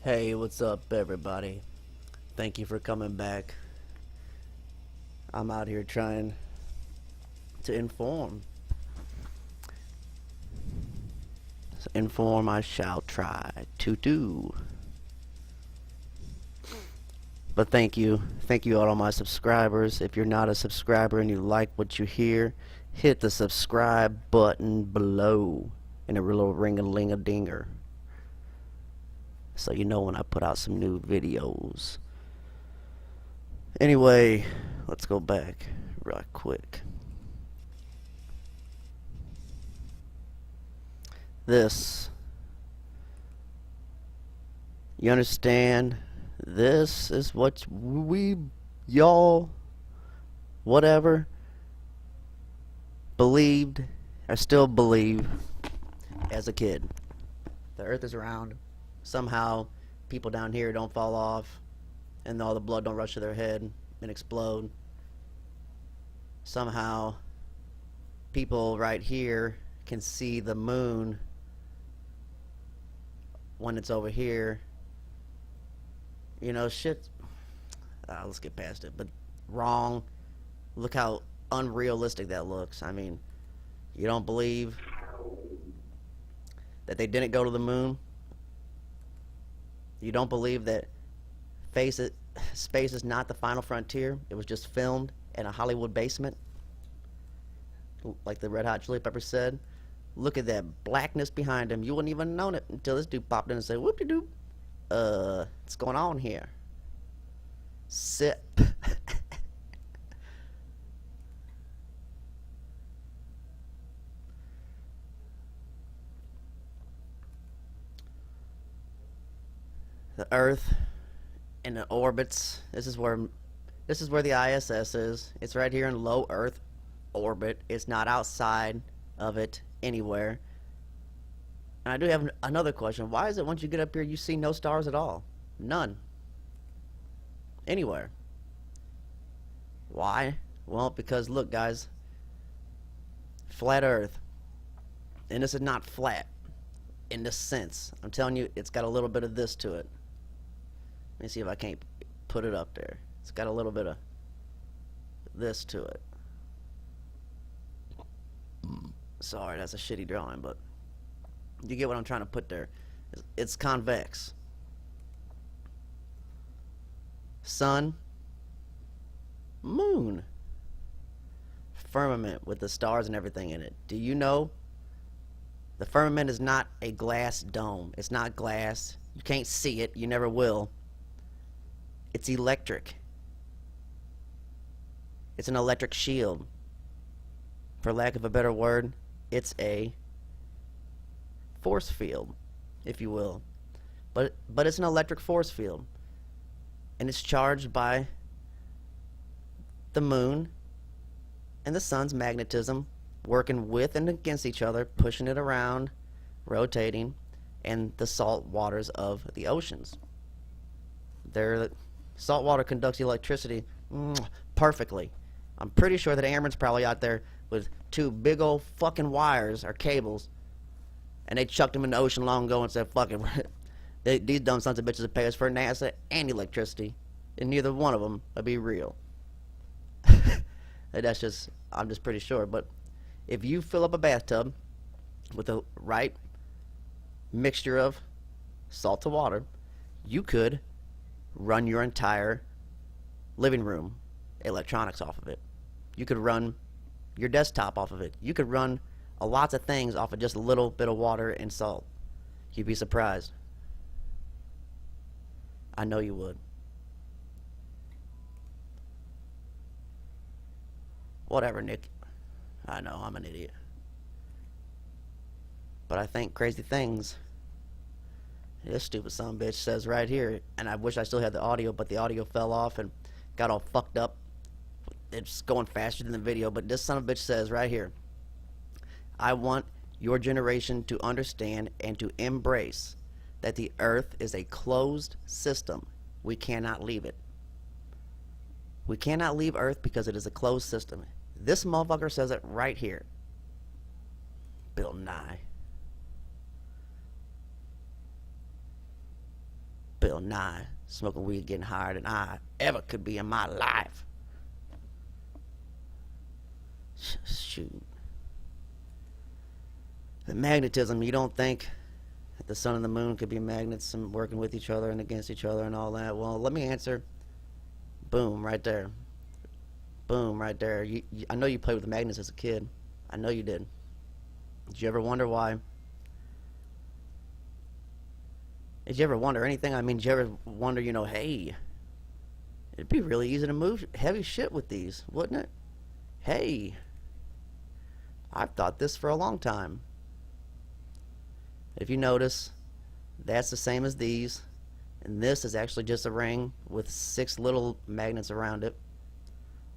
Hey, what's up, everybody? Thank you for coming back. I'm out here trying to inform. Inform I shall try to do. But thank you. Thank you, all my subscribers. If you're not a subscriber and you like what you hear, hit the subscribe button below and a little ring-a-ling-a-dinger so you know when I put out some new videos. Anyway, let's go back right quick. This, you understand? This is what y'all, whatever, believed or still believe as a kid. The earth is round. Somehow people down here don't fall off and all the blood don't rush to their head and explode. Somehow people right here can see the moon when it's over here. You know, shit. Let's get past it. But wrong. Look how unrealistic that looks. I mean, you don't believe that they didn't go to the moon? You don't believe that space is not the final frontier? It was just filmed in a Hollywood basement? Like the Red Hot Chili Peppers said? Look at that blackness behind him. You wouldn't even have known it until this dude popped in and said, whoop-de-doop. What's going on here? Sip. The Earth and the orbits. This is where the ISS is. It's right here in low Earth orbit. It's not outside of it anywhere. And I do have another question. Why is it once you get up here you see no stars at all? None. Anywhere. Why? Well, because look, guys. Flat Earth. And this is not flat in this sense. I'm telling you, it's got a little bit of this to it. Let me see if I can't put it up there. It's got a little bit of this to it. Sorry, that's a shitty drawing, but you get what I'm trying to put there. It's convex. Sun, moon, firmament with the stars and everything in it. Do you know the firmament is not a glass dome? It's not glass. You can't see it. You never will. It's electric. It's an electric shield. For lack of a better word, it's a force field, if you will. But it's an electric force field. And it's charged by the moon and the sun's magnetism working with and against each other, pushing it around, rotating, and the salt waters of the oceans. Salt water conducts electricity perfectly. I'm pretty sure that Ameron's probably out there with two big old fucking wires or cables, and they chucked them in the ocean long ago and said, fuck it, these dumb sons of bitches would pay us for NASA and electricity, and neither one of them would be real. I'm just pretty sure. But if you fill up a bathtub with the right mixture of salt to water, you could run your entire living room electronics off of it. You could run your desktop off of it. You could run lots of things off of just a little bit of water and salt. You'd be surprised. I know you would. Whatever, Nick. I know, I'm an idiot. But I think crazy things. This stupid son of a bitch says right here, and I wish I still had the audio, but the audio fell off and got all fucked up. It's going faster than the video, but this son of a bitch says right here, I want your generation to understand and to embrace that the earth is a closed system. We cannot leave it. We cannot leave Earth because it is a closed system. This motherfucker says it right here. Bill Nye. Bill Nye, smoking weed, getting higher than I ever could be in my life. Shoot. The magnetism, you don't think that the sun and the moon could be magnets and working with each other and against each other and all that? Well, let me answer. Boom, right there. Boom, right there. I know you played with magnets as a kid. I know you did. Did you ever wonder why? Did you ever wonder anything? I mean, did you ever wonder, hey, it'd be really easy to move heavy shit with these, wouldn't it? Hey, I've thought this for a long time. If you notice, that's the same as these, and this is actually just a ring with 6 little magnets around it.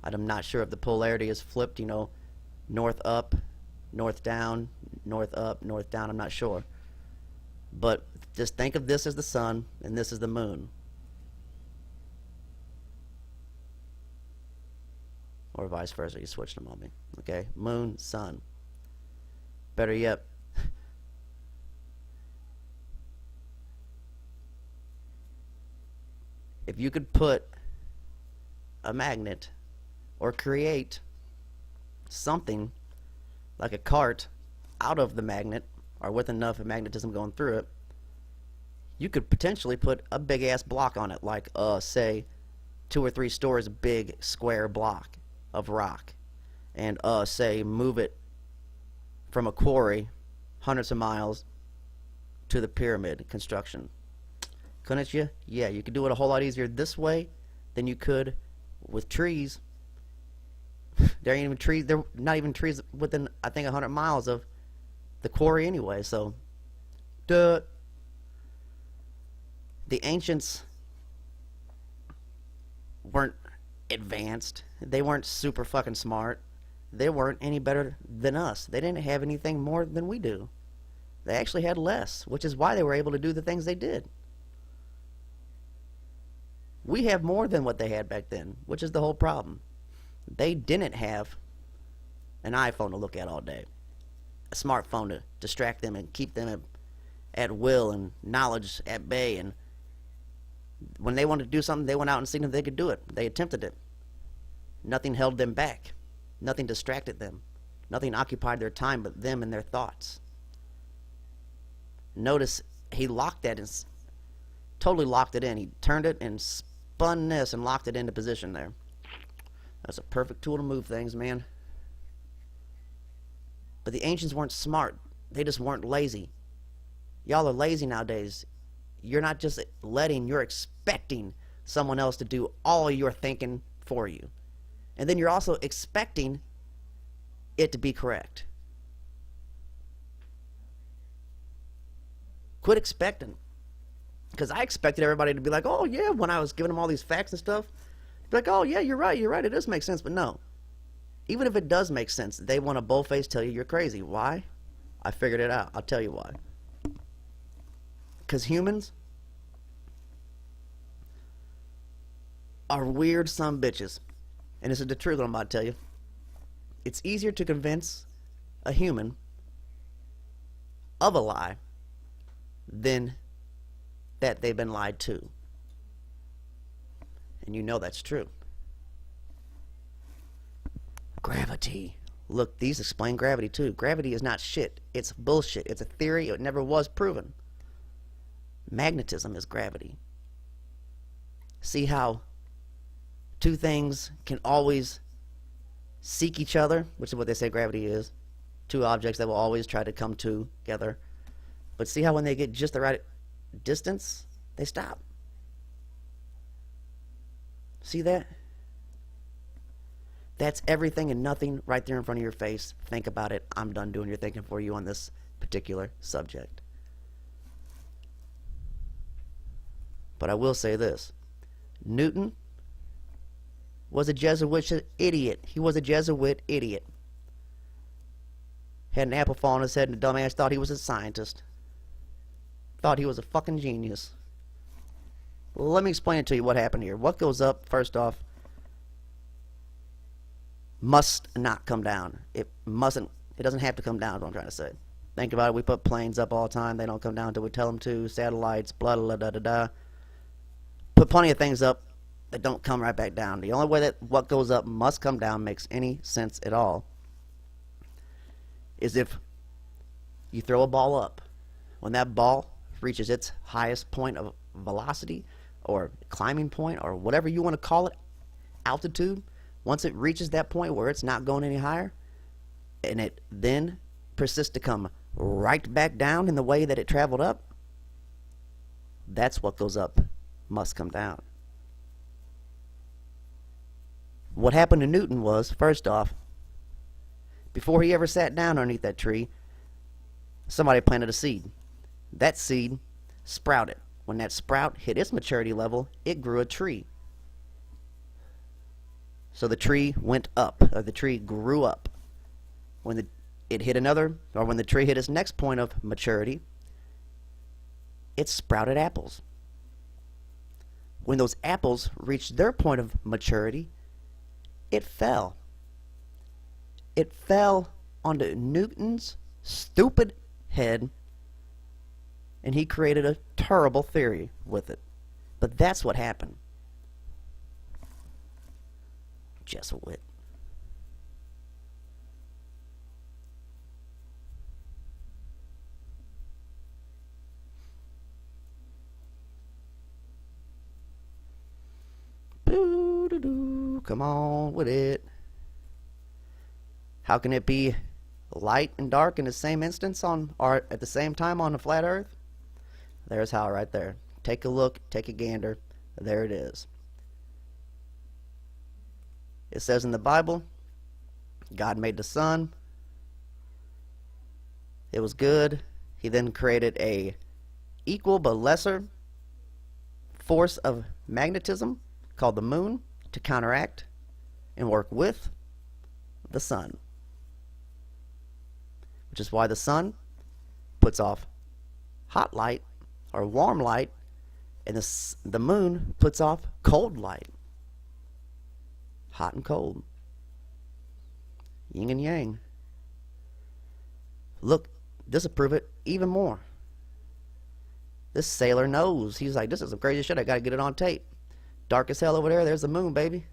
I'm not sure if the polarity is flipped, north up, north down, north up, north down. I'm not sure. But just think of this as the sun and this is the moon. Or vice versa. You switched them on me. Okay? Moon, sun. Better yet, if you could put a magnet or create something like a cart out of the magnet, or with enough magnetism going through it, you could potentially put a big ass block on it, like say 2 or 3 stories big square block of rock, and say move it from a quarry hundreds of miles to the pyramid construction. Couldn't you? Yeah, you could do it a whole lot easier this way than you could with trees. There ain't even trees. They're not even trees within, I think, 100 miles of the quarry anyway. So, duh. The ancients weren't advanced. They weren't super fucking smart. They weren't any better than us. They didn't have anything more than we do. They actually had less, which is why they were able to do the things they did. We have more than what they had back then, which is the whole problem. They didn't have an iPhone to look at all day, a smartphone to distract them and keep them at will and knowledge at bay. And when they wanted to do something, they went out and seen if they could do it. They attempted it. Nothing held them back. Nothing distracted them. Nothing occupied their time but them and their thoughts. Notice he locked that and totally locked it in. He turned it and spun this and locked it into position there. That's a perfect tool to move things, man. But the ancients weren't smart. They just weren't lazy. Y'all are lazy nowadays. You're not just letting, you're expecting someone else to do all your thinking for you. And then you're also expecting it to be correct. Quit expecting. Because I expected everybody to be like, oh yeah, when I was giving them all these facts and stuff, be like, oh yeah, you're right, it does make sense. But no. Even if it does make sense, they want to boldface tell you you're crazy. Why? I figured it out. I'll tell you why. Because humans are weird some bitches. And this is the truth I'm about to tell you. It's easier to convince a human of a lie than that they've been lied to. And you know that's true. Gravity. Look, these explain gravity too. Gravity is not shit. It's bullshit. It's a theory. It never was proven. Magnetism is gravity. See how two things can always seek each other, which is what they say gravity is. Two objects that will always try to come together. But see how when they get just the right distance, they stop. See that? That's everything and nothing right there in front of your face. Think about it. I'm done doing your thinking for you on this particular subject. But I will say this. Newton was a Jesuit idiot. He was a Jesuit idiot. Had an apple fall on his head and the dumbass thought he was a scientist. Thought he was a fucking genius. Well, let me explain it to you what happened here. What goes up, first off, must not come down. It doesn't have to come down, is what I'm trying to say. Think about it. We put planes up all the time. They don't come down until we tell them to. Satellites, blah, blah, blah, blah, blah. put plenty of things up that don't come right back down. The only way that what goes up must come down makes any sense at all is if you throw a ball up. When that ball reaches its highest point of velocity or climbing point or whatever you want to call it, altitude, once it reaches that point where it's not going any higher and it then persists to come right back down in the way that it traveled up, that's what goes up must come down. What happened to Newton was, first off, before he ever sat down underneath that tree, somebody planted a seed. That seed sprouted. When that sprout hit its maturity level, it grew a tree. So the tree went up, or the tree grew up. When it hit another, or when the tree hit its next point of maturity, it sprouted apples. When those apples reached their point of maturity, it fell. It fell onto Newton's stupid head, and he created a terrible theory with it. But that's what happened. Jesuit. Boo-doo-doo. Come on with it. How can it be light and dark in the same instance on, or at the same time on the flat earth? There's how right there. Take a look, take a gander. There it is. It says in the Bible, God made the sun. It was good. He then created a equal but lesser force of magnetism called the moon to counteract and work with the sun. Which is why the sun puts off hot light or warm light, and the moon puts off cold light. Hot and cold. Yin and yang. Look, this will prove it even more. This sailor knows. He's like, this is some crazy shit. I gotta get it on tape. Dark as hell over there. There's the moon, baby.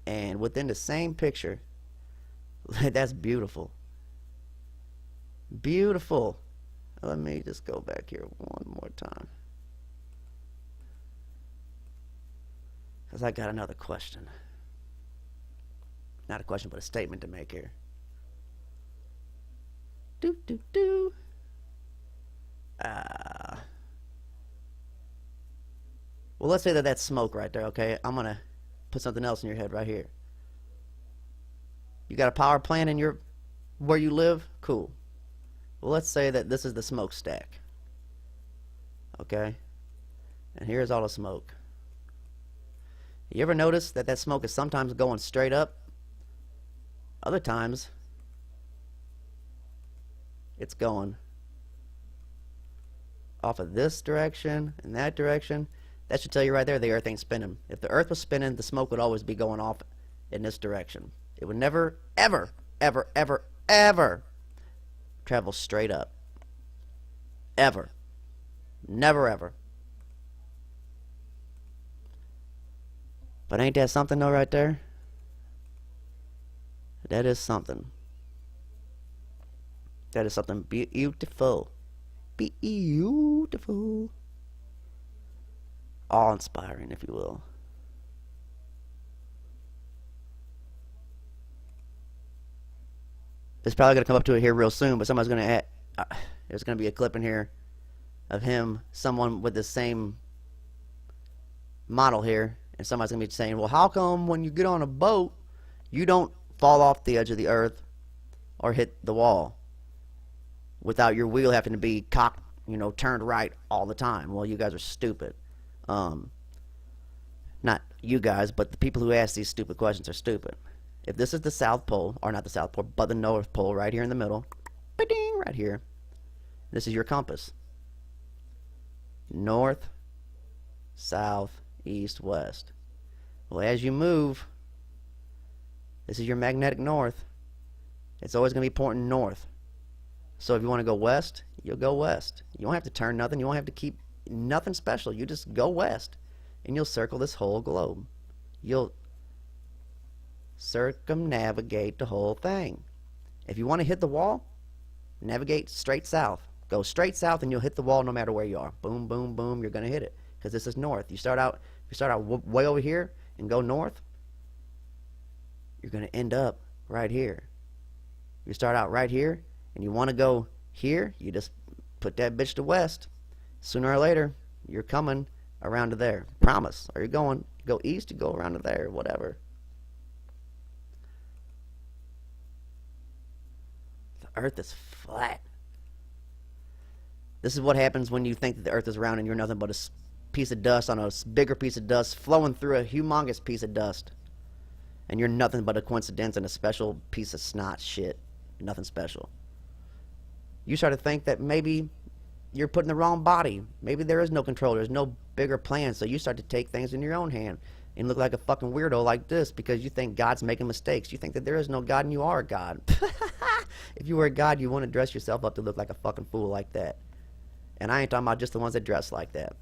And within the same picture, that's beautiful. Beautiful. Let me just go back here one more time, because I got another question. Not a question, but a statement to make here. Well, let's say that that's smoke right there, okay? I'm going to put something else in your head right here. You got a power plant in where you live? Cool. Well, let's say that this is the smokestack. Okay? And here's all the smoke. You ever notice that that smoke is sometimes going straight up? Other times, it's going off of this direction and that direction. That should tell you right there the earth ain't spinning. If the earth was spinning, the smoke would always be going off in this direction. It would never, ever, ever, ever, ever travel straight up. Ever. Never, ever. But ain't that something though right there? That is something. That is something beautiful. Beautiful. Awe-inspiring, if you will. It's probably going to come up to it here real soon, but somebody's going to add, there's going to be a clip in here of him, someone with the same model here, and somebody's going to be saying, well, how come when you get on a boat, you don't fall off the edge of the earth or hit the wall without your wheel having to be cocked, turned right all the time? Well, you guys are stupid. Not you guys, but the people who ask these stupid questions are stupid. If this is the South Pole, or not the South Pole, but the North Pole right here in the middle, ba-ding, right here, this is your compass. North, south, east, west. Well, as you move, this is your magnetic north. It's always going to be pointing north. So if you want to go west, you'll go west. You don't have to turn nothing. You don't have to keep nothing special. You just go west, and you'll circle this whole globe. You'll circumnavigate the whole thing. If you want to hit the wall, navigate straight south. Go straight south, and you'll hit the wall no matter where you are. Boom, boom, boom. You're gonna hit it because this is north. You start out way over here and go north. You're gonna end up right here. You start out right here, and you want to go here. You just put that bitch to west. Sooner or later, you're coming around to there. Promise. Or you're going, go east, you go around to there, whatever. The earth is flat. This is what happens when you think that the earth is round and you're nothing but a piece of dust on a bigger piece of dust flowing through a humongous piece of dust. And you're nothing but a coincidence and a special piece of snot shit. Nothing special. You start to think that maybe you're put in the wrong body. Maybe there is no control. There's no bigger plan. So you start to take things in your own hand and look like a fucking weirdo like this because you think God's making mistakes. You think that there is no God and you are a God. If you were a God, you wouldn't dress yourself up to look like a fucking fool like that. And I ain't talking about just the ones that dress like that.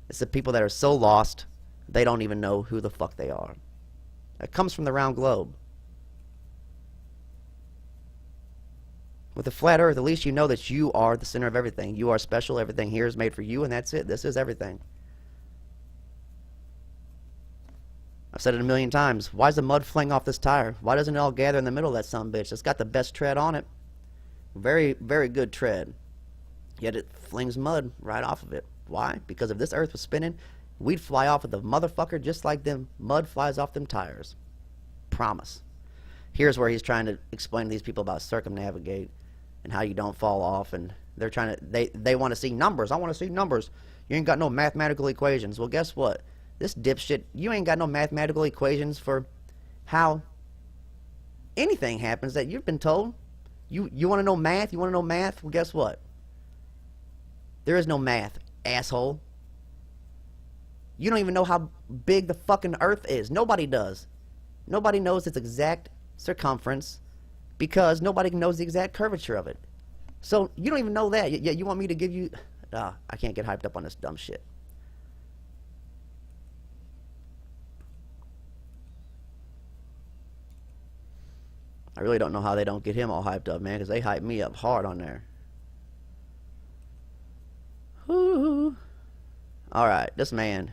It's the people that are so lost, they don't even know who the fuck they are. It comes from the round globe. With a flat earth, at least you know that you are the center of everything. You are special. Everything here is made for you, and that's it. This is everything. I've said it a million times. Why does the mud fling off this tire? Why doesn't it all gather in the middle of that sumbitch? It's got the best tread on it. Very, very good tread. Yet it flings mud right off of it. Why? Because if this earth was spinning, we'd fly off of the motherfucker just like them mud flies off them tires. Promise. Here's where he's trying to explain to these people about circumnavigate and how you don't fall off, and they're trying to they want to see numbers. I want to see numbers. You ain't got no mathematical equations. Well, guess what? This dipshit, you ain't got no mathematical equations for how anything happens that you've been told. You want to know math? You want to know math? Well, guess what? There is no math, asshole. You don't even know how big the fucking earth is. Nobody does. Nobody knows its exact circumference because nobody knows the exact curvature of it. So you don't even know that. Yeah, you want me to give you... I can't get hyped up on this dumb shit. I really don't know how they don't get him all hyped up, man, because they hype me up hard on there. Whoo. Alright, this man.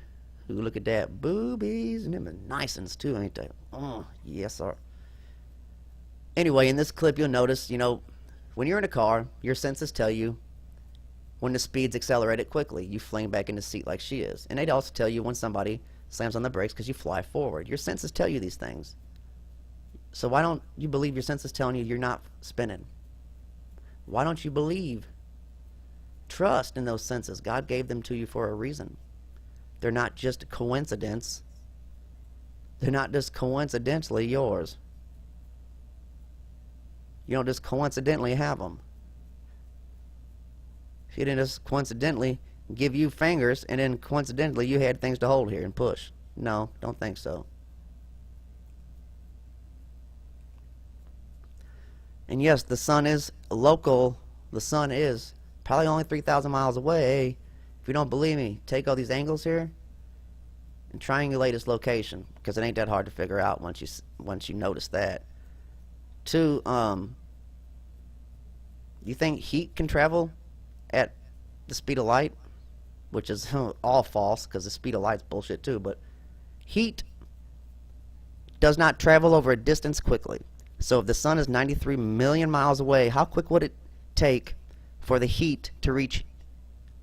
Ooh, look at that. Boobies and them are nice ones too, ain't they? Oh, yes, sir. Anyway, in this clip, you'll notice, you know, when you're in a car, your senses tell you when the speed's accelerated quickly. You fling back in the seat like she is. And they'd also tell you when somebody slams on the brakes because you fly forward. Your senses tell you these things. So why don't you believe your senses telling you you're not spinning? Why don't you believe? Trust in those senses. God gave them to you for a reason. They're not just a coincidence. They're not just coincidentally yours. You don't just coincidentally have them. He didn't just coincidentally give you fingers and then coincidentally you had things to hold here and push. No, don't think so. And yes, the sun is local. The sun is probably only 3,000 miles away. If you don't believe me, take all these angles here and triangulate its location, because it ain't that hard to figure out once you notice that. Two, you think heat can travel at the speed of light? Which is all false, because the speed of light's bullshit too, but heat does not travel over a distance quickly. So if the sun is 93 million miles away, how quick would it take for the heat to reach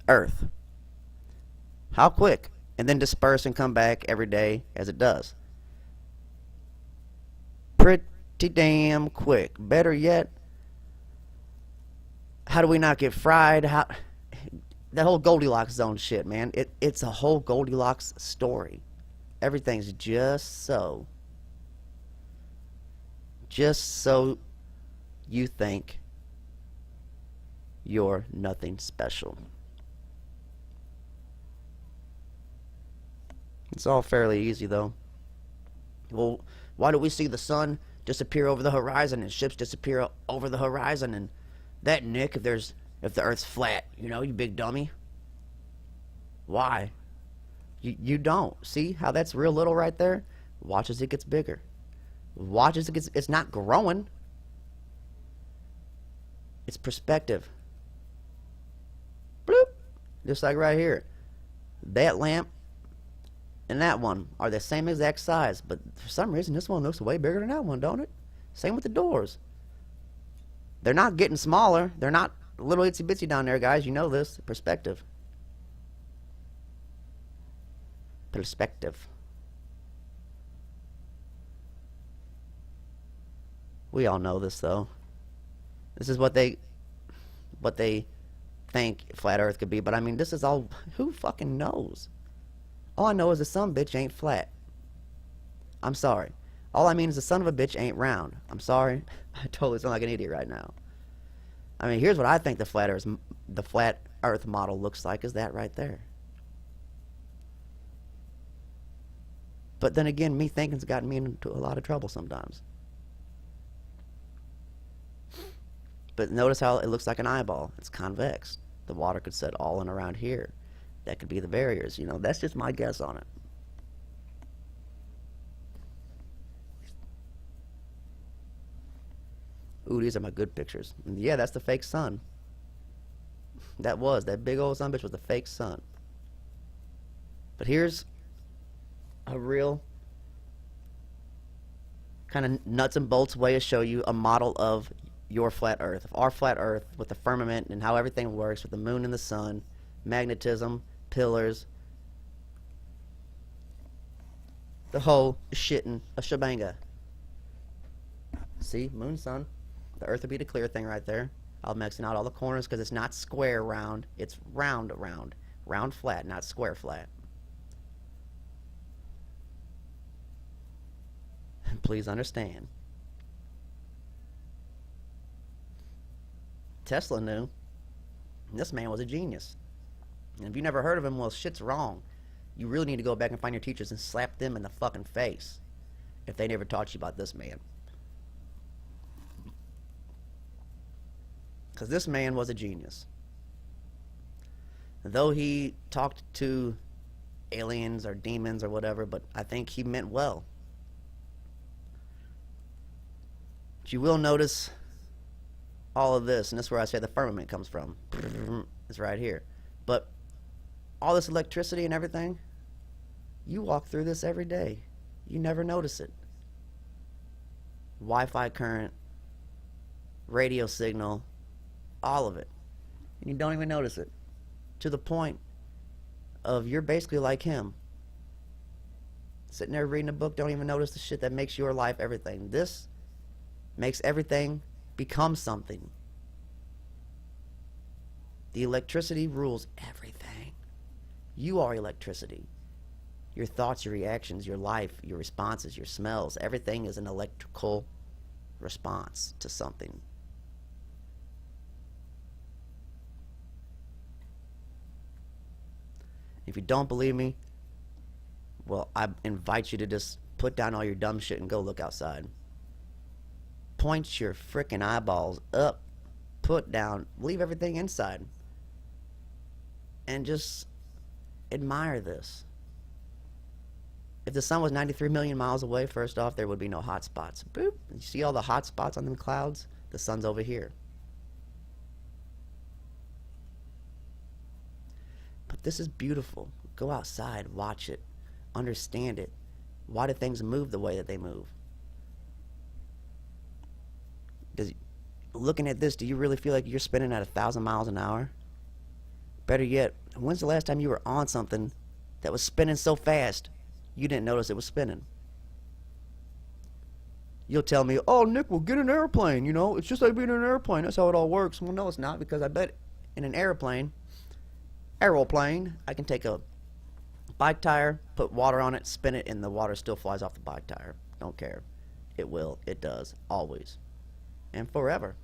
Earth? How quick? And then disperse and come back every day as it does. Pretty damn quick. Better yet, how do we not get fried? That whole Goldilocks zone shit, man. It's a whole Goldilocks story. Everything's just so you think you're nothing special. It's all fairly easy, though. Well, why do we see the sun disappear over the horizon and ships disappear over the horizon and that, Nick, if the Earth's flat, you know, you big dummy? Why? You don't. See how that's real little right there? Watch as it gets bigger. Watch as it gets, it's not growing. It's perspective. Bloop. Just like right here. That lamp and that one are the same exact size, but for some reason this one looks way bigger than that one, don't it? Same with the doors. They're not getting smaller. They're not little itsy bitsy down there, guys. You know this. Perspective. Perspective. We all know this, though. This is what they think flat Earth could be. But I mean, this is all. Who fucking knows? All I know is the son bitch ain't flat. I'm sorry. All I mean is the son of a bitch ain't round. I'm sorry. I totally sound like an idiot right now. I mean, here's what I think the flat Earth model looks like. Is that right there? But then again, me thinking's gotten me into a lot of trouble sometimes. But notice how it looks like an eyeball. It's convex. The water could set all in around here. That could be the barriers. You know, that's just my guess on it. Ooh, these are my good pictures. And yeah, that's the fake sun. That big old sun bitch was the fake sun. But here's a real kind of nuts and bolts way to show you a model of your flat Earth, of our flat Earth, with the firmament and how everything works with the moon and the sun, magnetism, pillars, the whole shitting a shebanga. See, moon, sun. The Earth would be the clear thing right there. I'll mixing out all the corners because it's not square round, it's round round. Round flat, not square flat. Please understand. Tesla knew. This man was a genius. And if you never heard of him, well, shit's wrong. You really need to go back and find your teachers and slap them in the fucking face if they never taught you about this man. Because this man was a genius. Though he talked to aliens or demons or whatever, but I think he meant well. But you will notice all of this, and that's where I say the firmament comes from. It's right here. But all this electricity and everything, you walk through this every day. You never notice it. Wi-Fi current, radio signal, all of it. And you don't even notice it. To the point of you're basically like him. Sitting there reading a book, don't even notice the shit that makes your life everything. This makes everything become something. The electricity rules everything. You are electricity. Your thoughts, your reactions, your life, your responses, your smells, everything is an electrical response to something. If you don't believe me, well, I invite you to just put down all your dumb shit and go look outside. Point your frickin' eyeballs up, put down, leave everything inside, and just admire this. If the sun was 93 million miles away, first off, there would be no hot spots. Boop. You see all the hot spots on them clouds? The sun's over here. But this is beautiful. Go outside, watch it, understand it. Why do things move the way that they move? Looking at this, do you really feel like you're spinning at 1,000 miles an hour? Better yet, when's the last time you were on something that was spinning so fast you didn't notice it was spinning? You'll tell me, oh, Nick, we'll get an airplane, you know, it's just like being in an airplane, that's how it all works. Well, no, it's not, because I bet in an aeroplane, I can take a bike tire, put water on it, spin it, and the water still flies off the bike tire. Don't care. It will. It does. Always. And forever.